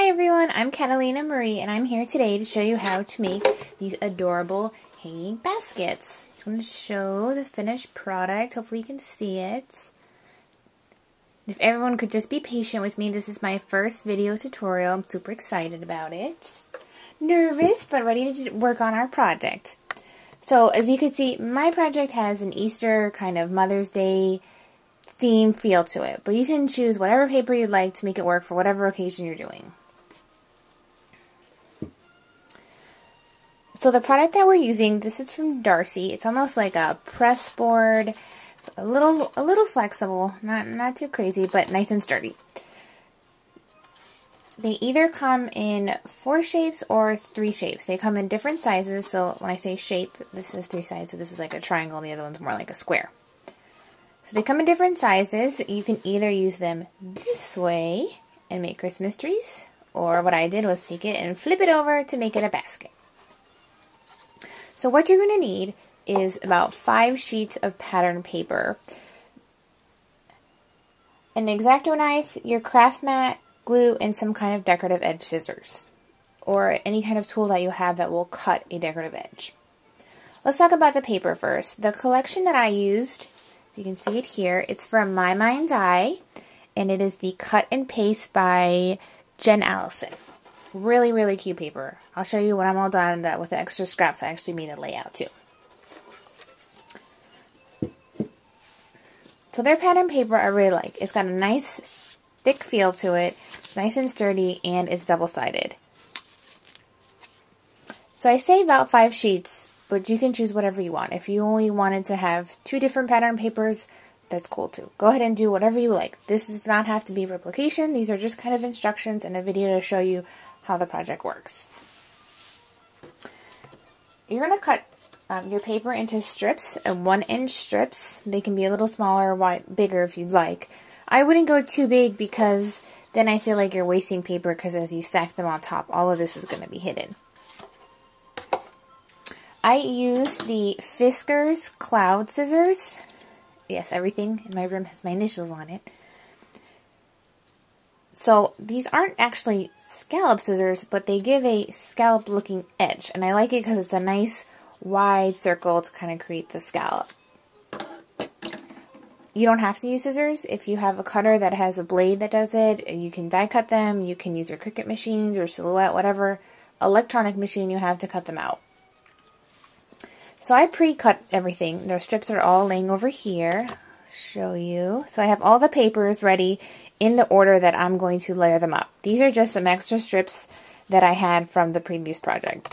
Hi everyone, I'm Katalina-Marie and I'm here today to show you how to make these adorable hanging baskets. I'm going to show the finished product. Hopefully you can see it. If everyone could just be patient with me, this is my first video tutorial. I'm super excited about it. Nervous, but ready to work on our project. So as you can see, my project has an Easter kind of Mother's Day theme feel to it, but you can choose whatever paper you'd like to make it work for whatever occasion you're doing. So the product that we're using, this is from Darcy. It's almost like a press board, a little flexible, not too crazy, but nice and sturdy. They either come in 4 shapes or 3 shapes. They come in different sizes, so when I say shape, this is 3 sides, so this is like a triangle, and the other one's more like a square. So they come in different sizes. You can either use them this way and make Christmas trees, or what I did was take it and flip it over to make it a basket. So what you're going to need is about 5 sheets of pattern paper, an X-Acto knife, your craft mat, glue, and some kind of decorative edge scissors, or any kind of tool that you have that will cut a decorative edge. Let's talk about the paper first. The collection that I used, you can see it here, it's from My Mind's Eye, and it is the Cut and Paste by Jen Allison. Really, really cute paper. I'll show you when I'm all done that with the extra scraps I actually made a layout too. So their pattern paper I really like. It's got a nice thick feel to it, nice and sturdy, and it's double-sided. So I say about 5 sheets, but you can choose whatever you want. If you only wanted to have 2 different pattern papers, that's cool too. Go ahead and do whatever you like. This does not have to be replication. These are just kind of instructions and a video to show you how the project works. You're going to cut your paper into strips, 1-inch strips. They can be a little smaller or bigger if you'd like. I wouldn't go too big because then I feel like you're wasting paper, because as you stack them on top, all of this is going to be hidden. I use the Fiskars Cloud Scissors. Yes, everything in my room has my initials on it. So these aren't actually scallop scissors, but they give a scallop looking edge. And I like it because it's a nice wide circle to kind of create the scallop. You don't have to use scissors. If you have a cutter that has a blade that does it, you can die cut them. You can use your Cricut machines or Silhouette, whatever electronic machine you have to cut them out. So I pre-cut everything. Their strips are all laying over here. I'll show you. So I have all the papers ready in the order that I'm going to layer them up. These are just some extra strips that I had from the previous project.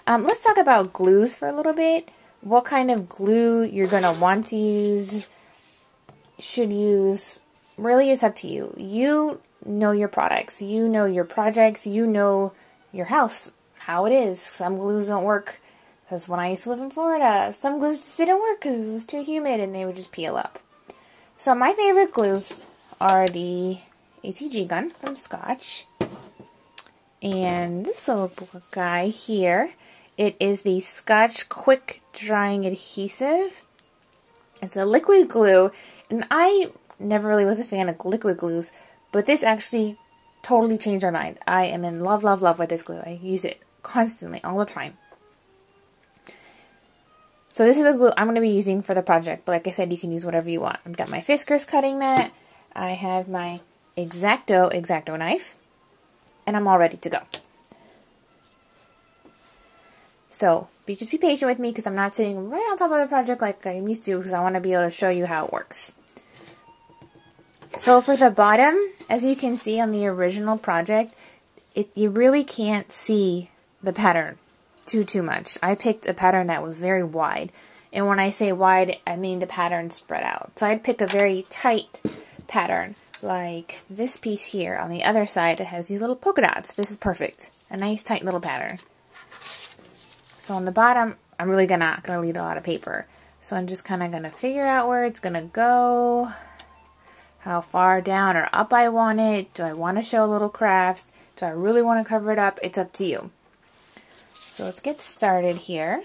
Let's talk about glues for a little bit. What kind of glue you're going to want to use, should use, really it's up to you. You know your products, you know your projects, you know your house, how it is. Some glues don't work, because when I used to live in Florida, some glues just didn't work because it was too humid and they would just peel up. So my favorite glues are the ATG gun from Scotch, and this little guy here. It is the Scotch Quick Drying Adhesive. It's a liquid glue, and I never really was a fan of liquid glues, but this actually totally changed my mind. I am in love, love, love with this glue. I use it constantly, all the time. So this is the glue I'm going to be using for the project, but like I said, you can use whatever you want. I've got my Fiskars cutting mat, I have my X-Acto knife, and I'm all ready to go. So, just be patient with me because I'm not sitting right on top of the project like I'm used to, because I want to be able to show you how it works. So for the bottom, as you can see on the original project, you really can't see the pattern too much. I picked a pattern that was very wide. And when I say wide, I mean the pattern spread out. So I'd pick a very tight pattern, like this piece here. On the other side, it has these little polka dots. This is perfect. A nice tight little pattern. So on the bottom, I'm really not going to leave a lot of paper. So I'm just kind of going to figure out where it's going to go, how far down or up I want it. Do I want to show a little craft? Do I really want to cover it up? It's up to you. So let's get started here.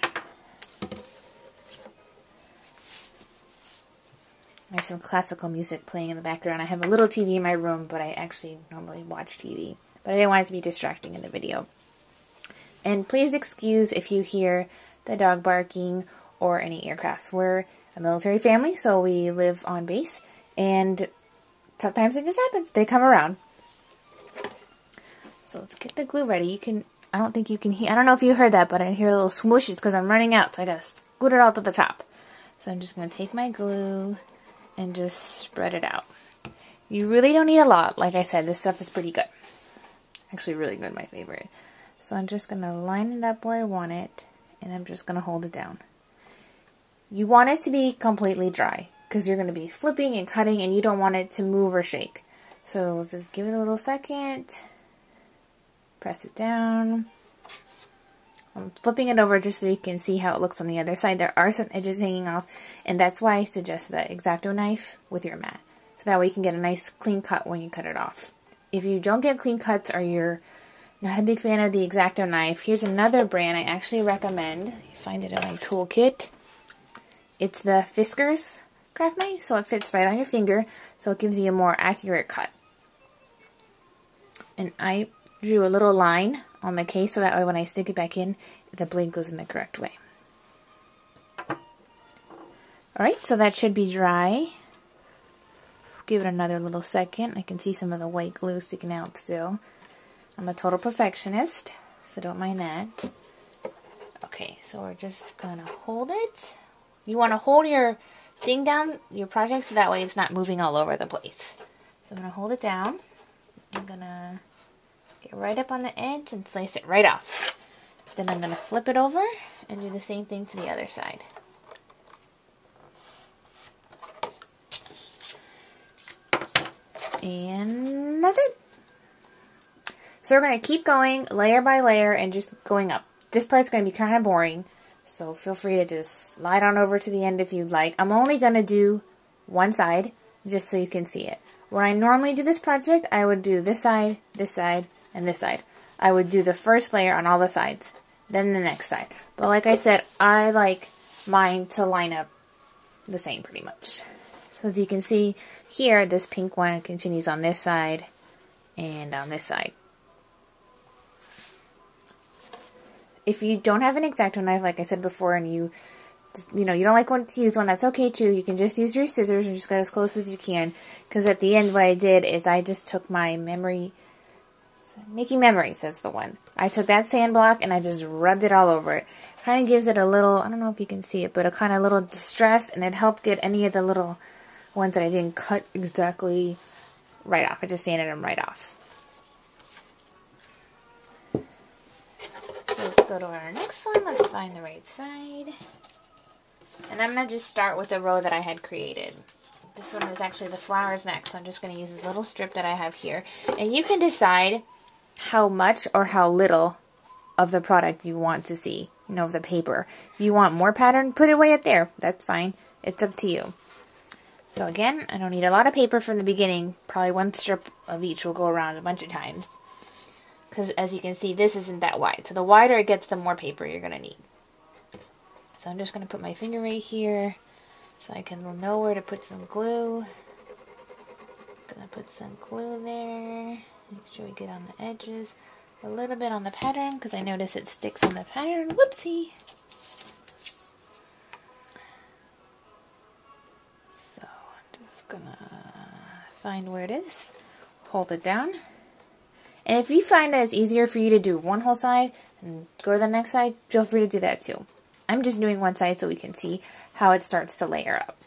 I have some classical music playing in the background. I have a little TV in my room, but I actually normally watch TV. But I didn't want it to be distracting in the video. And please excuse if you hear the dog barking or any aircrafts. We're a military family, so we live on base. And sometimes it just happens. They come around. So let's get the glue ready. I don't think you can hear, I don't know if you heard that, but I hear little swooshes because I'm running out. So I gotta scoot it all to the top. So I'm just going to take my glue and just spread it out. You really don't need a lot. Like I said, this stuff is pretty good. Actually really good, my favorite. So I'm just going to line it up where I want it, and I'm just going to hold it down. You want it to be completely dry, because you're going to be flipping and cutting, and you don't want it to move or shake. So let's just give it a little second. Press it down. I'm flipping it over just so you can see how it looks on the other side. There are some edges hanging off, and that's why I suggest the X-Acto knife with your mat. So that way you can get a nice clean cut when you cut it off. If you don't get clean cuts or you're not a big fan of the X-Acto knife, here's another brand I actually recommend. You find it in my toolkit. It's the Fiskars craft knife, so it fits right on your finger, so it gives you a more accurate cut. And I drew a little line on the case so that way when I stick it back in, the blade goes in the correct way. Alright, so that should be dry. Give it another little second. I can see some of the white glue sticking out still. I'm a total perfectionist, so don't mind that. Okay, so we're just gonna hold it. You want to hold your thing down, your project, so that way it's not moving all over the place. So I'm gonna hold it down. I'm gonna get right up on the edge and slice it right off. Then I'm going to flip it over and do the same thing to the other side. And that's it. So we're going to keep going layer by layer and just going up. This part's going to be kind of boring, so feel free to just slide on over to the end if you'd like. I'm only going to do one side just so you can see it. When I normally do this project, I would do this side, and this side. I would do the first layer on all the sides, then the next side. But like I said, I like mine to line up the same pretty much. So as you can see here, this pink one continues on this side and on this side. If you don't have an X-Acto knife, like I said before, and you don't like to use one, that's okay too. You can just use your scissors and just get as close as you can. Because at the end, what I did is I just took my Making Memories, that's the one. I took that sand block and I just rubbed it all over it. Kind of gives it a little, I don't know if you can see it, but a kind of little distress, and it helped get any of the little ones that I didn't cut exactly right off. I just sanded them right off. So let's go to our next one. Let's find the right side. And I'm going to just start with the row that I had created. This one is actually the flowers next, so I'm just going to use this little strip that I have here. And you can decide how much or how little of the product you want to see, of the paper. If you want more pattern, put it way up there. That's fine. It's up to you. So again, I don't need a lot of paper from the beginning. Probably one strip of each will go around a bunch of times. Because as you can see, this isn't that wide. So the wider it gets, the more paper you're going to need. So I'm just going to put my finger right here so I can know where to put some glue. Going to put some glue there. Make sure we get on the edges. A little bit on the pattern because I notice it sticks on the pattern. Whoopsie! So I'm just going to find where it is. Hold it down. And if you find that it's easier for you to do one whole side and go to the next side, feel free to do that too. I'm just doing one side so we can see how it starts to layer up.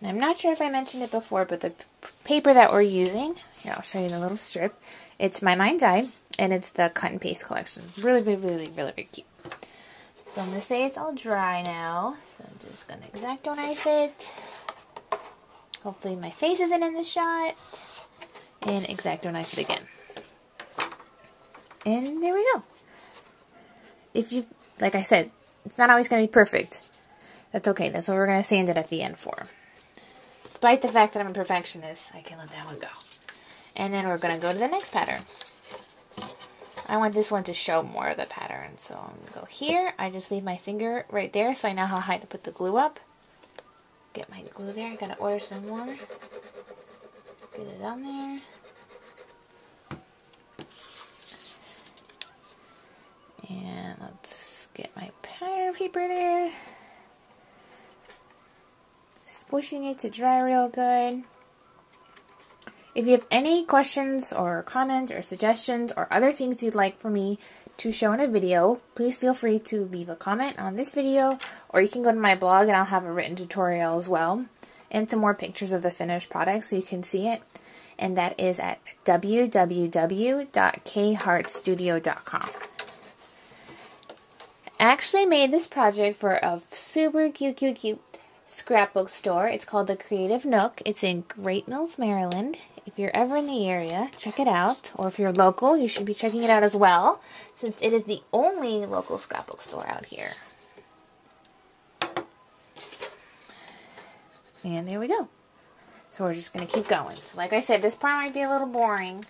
And I'm not sure if I mentioned it before, but the paper that we're using, here I'll show you the little strip. It's my Mind's Eye, and it's the cut and paste collection. Really, really, really, really, really cute. So I'm going to say it's all dry now. So I'm just going to X-Acto knife it. Hopefully my face isn't in the shot. And X-Acto knife it again. And there we go. If you, like I said, it's not always going to be perfect. That's okay. That's what we're going to sand it at the end for. Despite the fact that I'm a perfectionist, I can let that one go. And then we're going to go to the next pattern. I want this one to show more of the pattern. So I'm going to go here. I just leave my finger right there so I know how high to put the glue up. Get my glue there. I got to order some more. Get it on there. And let's get my pattern paper there. Squishing it to dry real good. If you have any questions or comments or suggestions or other things you'd like for me to show in a video, please feel free to leave a comment on this video, or you can go to my blog and I'll have a written tutorial as well, and some more pictures of the finished product so you can see it. And that is at www.kheartstudio.com. I actually made this project for a super cute scrapbook store. It's called the Creative Nook. It's in Great Mills, Maryland. If you're ever in the area, check it out. Or if you're local, you should be checking it out as well, since it is the only local scrapbook store out here. And there we go. So we're just going to keep going. So like I said, this part might be a little boring.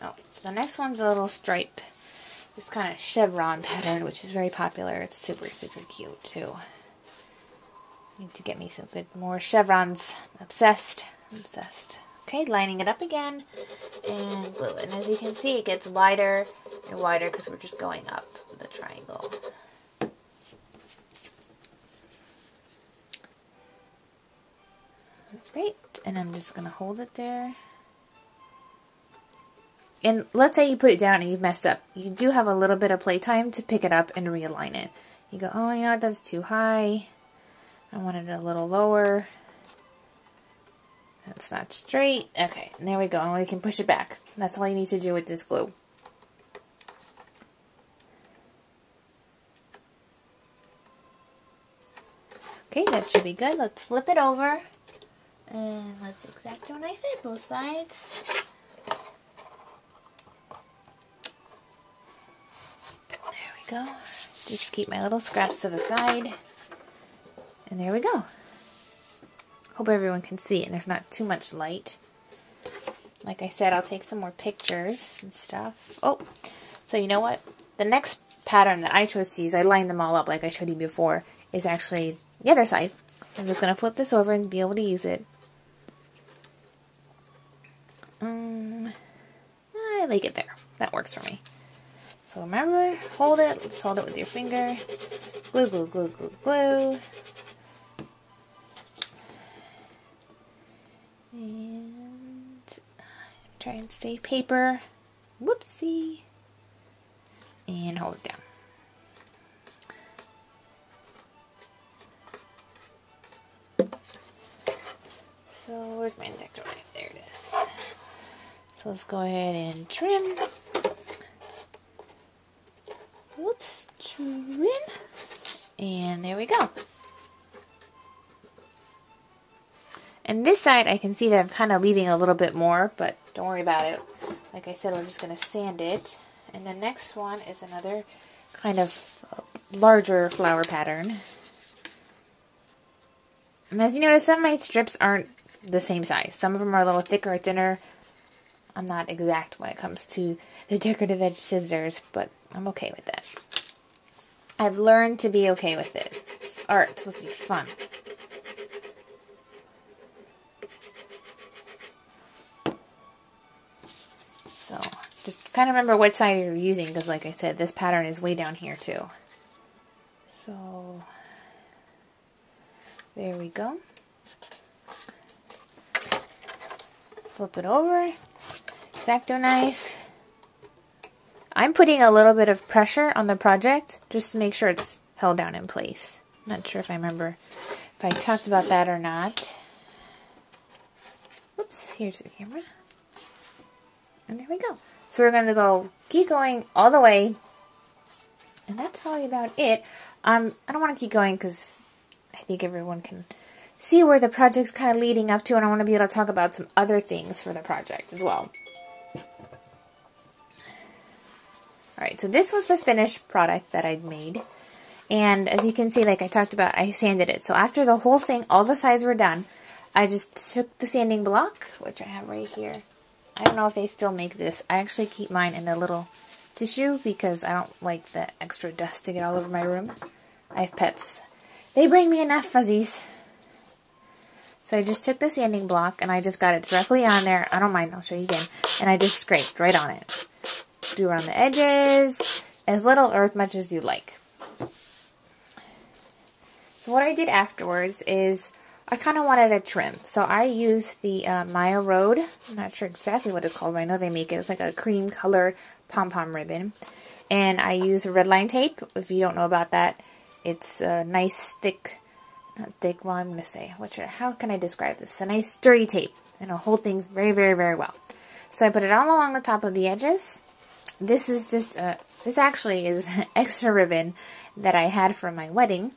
Oh, so the next one's a little stripe. This kind of chevron pattern, which is very popular. It's super cute too. Need to get me some good more chevrons. Obsessed. Okay, lining it up again and glue it. And as you can see, it gets wider and wider because we're just going up with the triangle. Great, and I'm just going to hold it there. And let's say you put it down and you've messed up. You do have a little bit of playtime to pick it up and realign it. You go, oh, you know what, that's too high. I want it a little lower. That's not straight. Okay, and there we go. And we can push it back. That's all you need to do with this glue. Okay, that should be good. Let's flip it over. And let's X-Acto knife it, both sides. There we go. Just keep my little scraps to the side. And there we go. Hope everyone can see it and there's not too much light. Like I said, I'll take some more pictures and stuff. Oh, so you know what? The next pattern that I chose to use, I lined them all up like I showed you before, is actually the other side. I'm just going to flip this over and be able to use it. I like it there. That works for me. So remember, hold it. Let's hold it with your finger. Glue, glue, glue, glue, glue. And try and save paper. Whoopsie. And hold it down. So where's my X-Acto knife? There it is. So let's go ahead and trim. Whoops, trim. And there we go. And this side, I can see that I'm kind of leaving a little bit more, but don't worry about it. Like I said, we're just going to sand it. And the next one is another kind of larger flower pattern. And as you notice, some of my strips aren't the same size. Some of them are a little thicker or thinner. I'm not exact when it comes to the decorative edge scissors, but I'm okay with that. I've learned to be okay with it. It's art. It's supposed to be fun. So, just kind of remember what side you're using, because like I said, this pattern is way down here too. So, there we go. Flip it over. X-Acto knife. I'm putting a little bit of pressure on the project just to make sure it's held down in place. Not sure if I remember if I talked about that or not. Oops, here's the camera. And there we go. So we're going to keep going all the way. And that's probably about it. I don't want to keep going because I think everyone can see where the project's kind of leading up to, and I want to be able to talk about some other things for the project as well. Alright, so this was the finished product that I'd made. And as you can see, like I talked about, I sanded it. So after the whole thing, all the sides were done, I just took the sanding block, which I have right here, I don't know if they still make this. I actually keep mine in a little tissue because I don't like the extra dust to get all over my room. I have pets. They bring me enough fuzzies. So I just took the sanding block and I just got it directly on there. I don't mind, I'll show you again. And I just scraped right on it. Do around the edges, as little or as much as you like. So what I did afterwards is I kind of wanted a trim. So I used the Maya Road. I'm not sure exactly what it's called, but I know they make it. It's like a cream colored pom-pom ribbon. And I used red line tape. If you don't know about that, it's a nice thick, not thick, well I'm going to say, how can I describe this? A nice sturdy tape. And it'll hold things very, very, very well. So I put it all along the top of the edges. This is just, this actually is extra ribbon that I had for my wedding.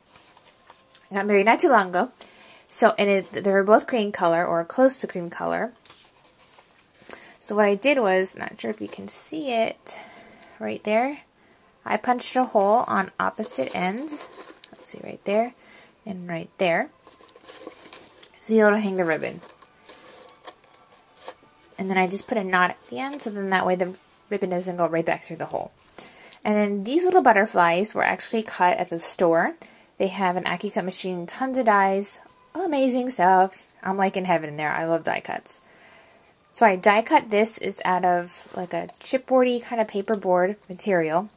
I got married not too long ago. So, and they were both cream color, or close to cream color. So what I did was, not sure if you can see it, right there. I punched a hole on opposite ends. Let's see, right there, and right there. So you'll be able to hang the ribbon. And then I just put a knot at the end, so then that way the ribbon doesn't go right back through the hole. And then these little butterflies were actually cut at the store. They have an AccuCut machine, tons of dies, amazing stuff. I'm like in heaven there. I love die cuts. So I die cut this. Is out of like a chipboardy kind of paperboard material.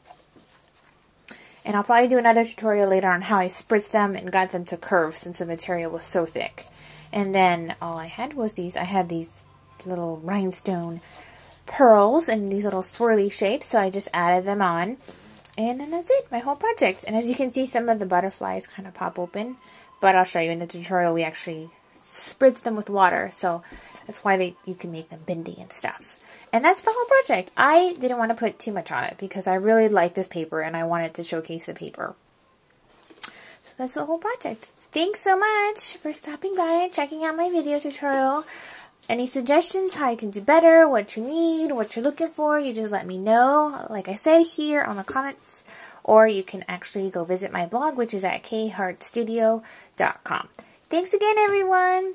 And I'll probably do another tutorial later on how I spritzed them and got them to curve since the material was so thick. And then all I had was these. I had these little rhinestone pearls in these little swirly shapes. So I just added them on. And then that's it, my whole project. And as you can see, some of the butterflies kind of pop open. But I'll show you in the tutorial, we actually spritz them with water. So that's why you can make them bendy and stuff. And that's the whole project. I didn't want to put too much on it because I really like this paper and I wanted to showcase the paper. So that's the whole project. Thanks so much for stopping by and checking out my video tutorial. Any suggestions how I can do better, what you need, what you're looking for, you just let me know, like I said here on the comments, or you can actually go visit my blog, which is at kheartstudio.com. Thanks again, everyone!